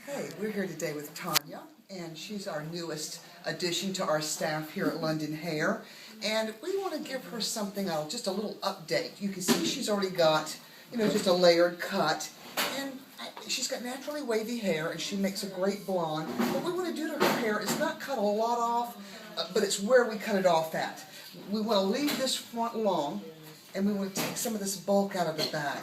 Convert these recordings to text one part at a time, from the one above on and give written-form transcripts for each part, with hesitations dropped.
Hey, we're here today with Tanya, and she's our newest addition to our staff here at London Hair. And we want to give her something else, just a little update. You can see she's already got, just a layered cut. And she's got naturally wavy hair, and she makes a great blonde. What we want to do to her hair is not cut a lot off, but it's where we cut it off at. We want to leave this front long, and we want to take some of this bulk out of the back.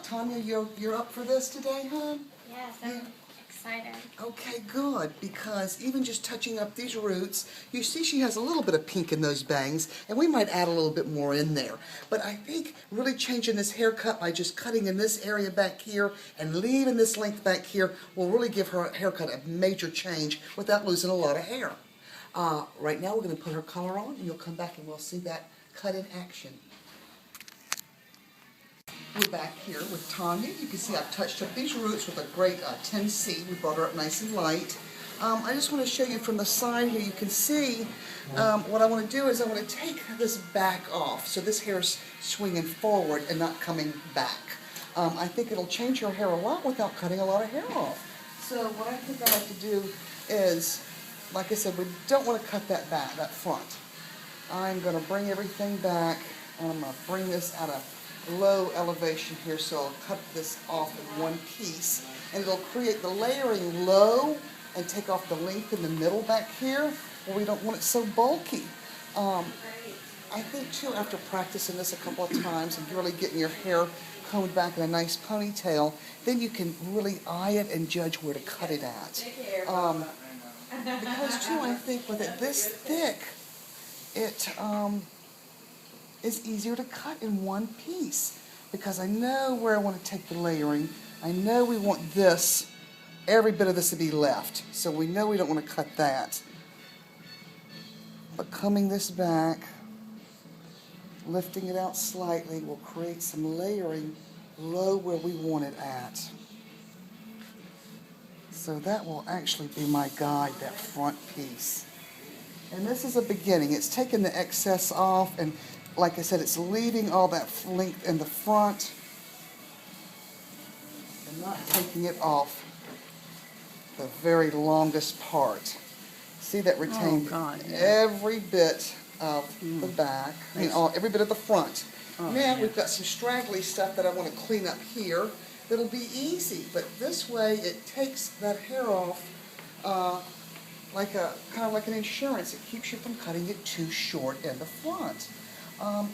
Tanya, you're up for this today, hon? Yes, I'm excited. Okay, good, because even just touching up these roots, you see she has a little bit of pink in those bangs, and we might add a little bit more in there. But I think really changing this haircut by just cutting in this area back here and leaving this length back here will really give her haircut a major change without losing a lot of hair. Right now we're going to put her color on, and you'll come back and we'll see that cut in action. We're back here with Tanya. You can see I've touched up these roots with a great 10C. We brought her up nice and light. I just want to show you from the side here. You can see what I want to do is I want to take this back off so this hair's swinging forward and not coming back. I think it'll change her hair a lot without cutting a lot of hair off. So what I think I like to do is, like I said, we don't want to cut that back, that front. I'm going to bring everything back, and I'm going to bring this out of low elevation here, so I'll cut this off in one piece, and it'll create the layering low and take off the length in the middle back here where we don't want it so bulky. I think too, after practicing this a couple of times and really getting your hair combed back in a nice ponytail, then you can really eye it and judge where to cut it at. Because too, I think with it this thick, it is easier to cut in one piece, because I know where I want to take the layering. I know we want this, every bit of this to be left, so we know we don't want to cut that. But coming this back, lifting it out slightly, will create some layering low where we want it at. So that will actually be my guide, that front piece. And this is a beginning. It's taking the excess off, and like I said, it's leaving all that length in the front and not taking it off the very longest part. See, that retained every bit of the back, every bit of the front. Now we've got some straggly stuff that I want to clean up here. That'll be easy, but this way it takes that hair off kind of like an insurance. It keeps you from cutting it too short in the front.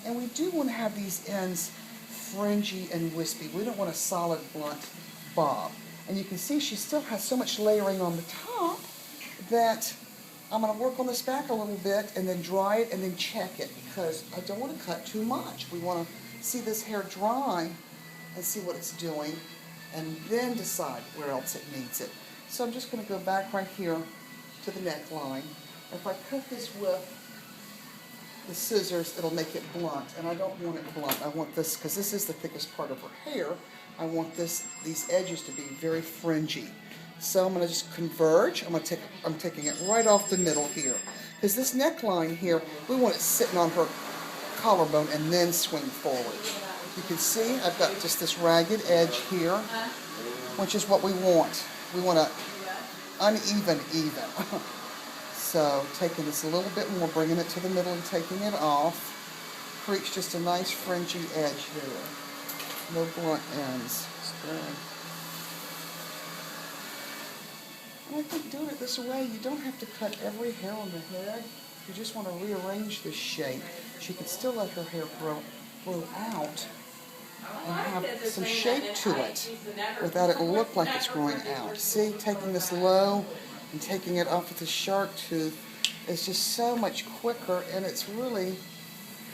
And we do want to have these ends fringy and wispy. We don't want a solid blunt bob. And you can see she still has so much layering on the top that I'm going to work on this back a little bit and then dry it and then check it, because I don't want to cut too much. We want to see this hair dry and see what it's doing, and then decide where else it needs it. So I'm just going to go back right here to the neckline. If I cut this with the scissors, it'll make it blunt, and I don't want it blunt. I want this, because this is the thickest part of her hair, I want these edges to be very fringy. So I'm going to just converge. I'm taking it right off the middle here, because this neckline here, we want it sitting on her collarbone and then swing forward. You can see I've got just this ragged edge here, which is what we want. We want an uneven even. So taking this a little bit more, bringing it to the middle and taking it off, creates just a nice fringy edge here. No blunt ends. And I think doing it this way, you don't have to cut every hair on the head. You just want to rearrange the shape. She can still let her hair grow out and have some shape to it without it look like it's growing out. See, taking this low and taking it off with the shark tooth is just so much quicker, and it's really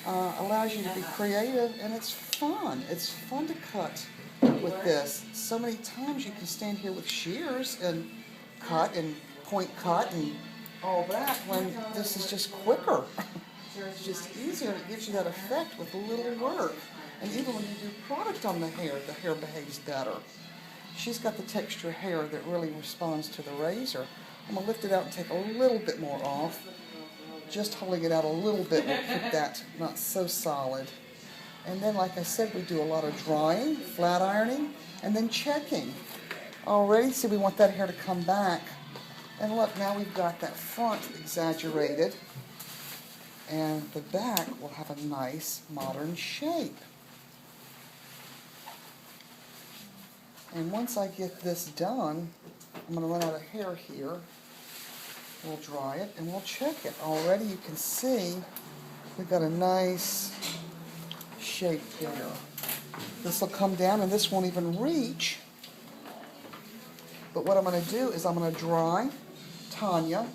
allows you to be creative, and it's fun. It's fun to cut with this. So many times you can stand here with shears and cut and point cut and all that, when this is just quicker. It's just easier, and it gives you that effect with little work. And even when you do product on the hair behaves better. She's got the texture hair that really responds to the razor. I'm going to lift it out and take a little bit more off. Just holding it out a little bit will keep that not so solid. And then, like I said, we do a lot of drying, flat ironing, and then checking. Already, see, we want that hair to come back. And look, now we've got that front exaggerated, and the back will have a nice modern shape. And once I get this done, I'm going to run out of hair here. We'll dry it and we'll check it. Already you can see we've got a nice shape there. This will come down and this won't even reach. But what I'm going to do is I'm going to dry Tanya,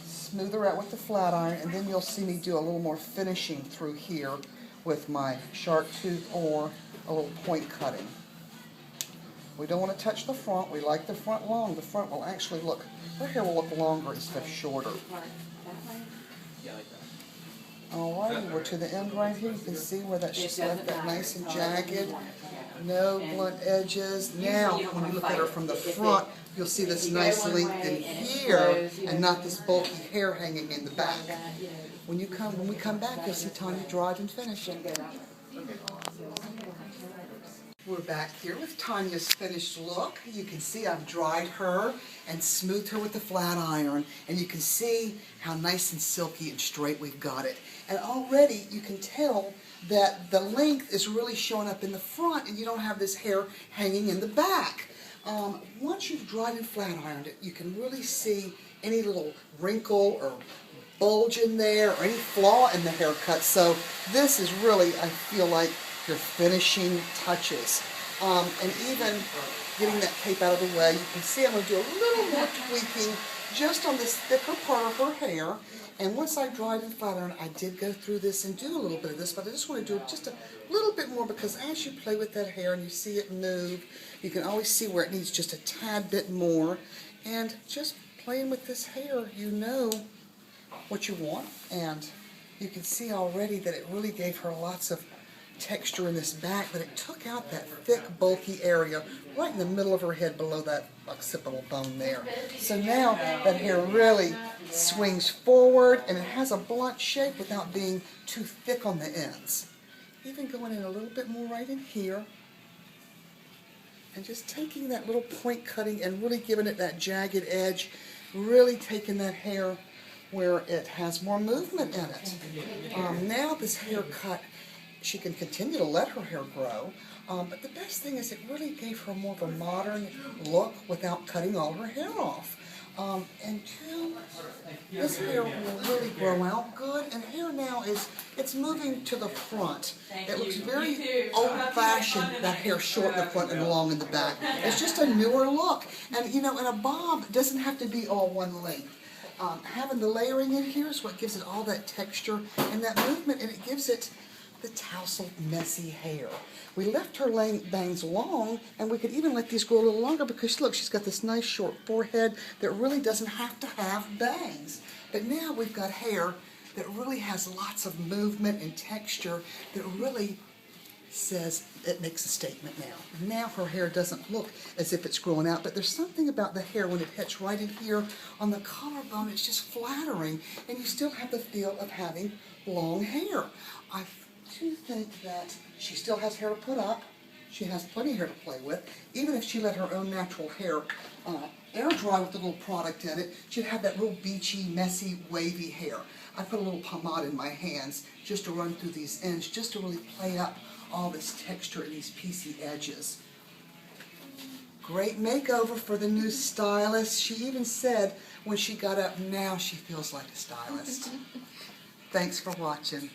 smooth her out with the flat iron, and then you'll see me do a little more finishing through here with my sharp tooth or a little point cutting. We don't want to touch the front. We like the front long. The front will actually look, her hair will look longer instead of shorter. Alrighty, we're to the end right here. You can see where that she's left that nice and jagged, no blunt edges. Now, when you look at her from the front, you'll see this nice length in here and not this bulky hair hanging in the back. When we come back, you'll see Tanya dried and finished. We're back here with Tanya's finished look. You can see I've dried her and smoothed her with the flat iron, and you can see how nice and silky and straight we've got it. And already you can tell that the length is really showing up in the front and you don't have this hair hanging in the back. Once you've dried and flat ironed it, you can really see any little wrinkle or bulge in there or any flaw in the haircut. So this is really, I feel like, your finishing touches. And even getting that cape out of the way, you can see I'm going to do a little more tweaking just on this thicker part of her hair. And once I dried and flat ironed, I did go through this and do a little bit of this, but I just want to do just a little bit more because as you play with that hair and you see it move, you can always see where it needs just a tad bit more. And just playing with this hair, you know what you want. And you can see already that it really gave her lots of texture in this back, but it took out that thick, bulky area right in the middle of her head below that occipital bone there. So now that hair really swings forward and it has a blunt shape without being too thick on the ends. Even going in a little bit more right in here and just taking that little point cutting and really giving it that jagged edge, really taking that hair where it has more movement in it. Now this haircut, she can continue to let her hair grow, but the best thing is it really gave her more of a modern look without cutting all her hair off. And two, this hair will really grow out good, and hair now it's moving to the front. It looks very old-fashioned, that hair short in the front and long in the back. It's just a newer look. And you know, and a bob doesn't have to be all one length. Having the layering in here is what gives it all that texture and that movement, and it gives it the tousled, messy hair. We left her bangs long, and we could even let these grow a little longer because look, she's got this nice short forehead that really doesn't have to have bangs. But now we've got hair that really has lots of movement and texture that really says it makes a statement now. Now her hair doesn't look as if it's growing out, but there's something about the hair when it hits right in here on the collarbone, it's just flattering, and you still have the feel of having long hair. I do think that she still has hair to put up. She has plenty of hair to play with. Even if she let her own natural hair air dry with a little product in it, she'd have that little beachy, messy, wavy hair. I put a little pomade in my hands just to run through these ends, just to really play up all this texture and these piecey edges. Great makeover for the new stylist. She even said when she got up, now she feels like a stylist. Thanks for watching.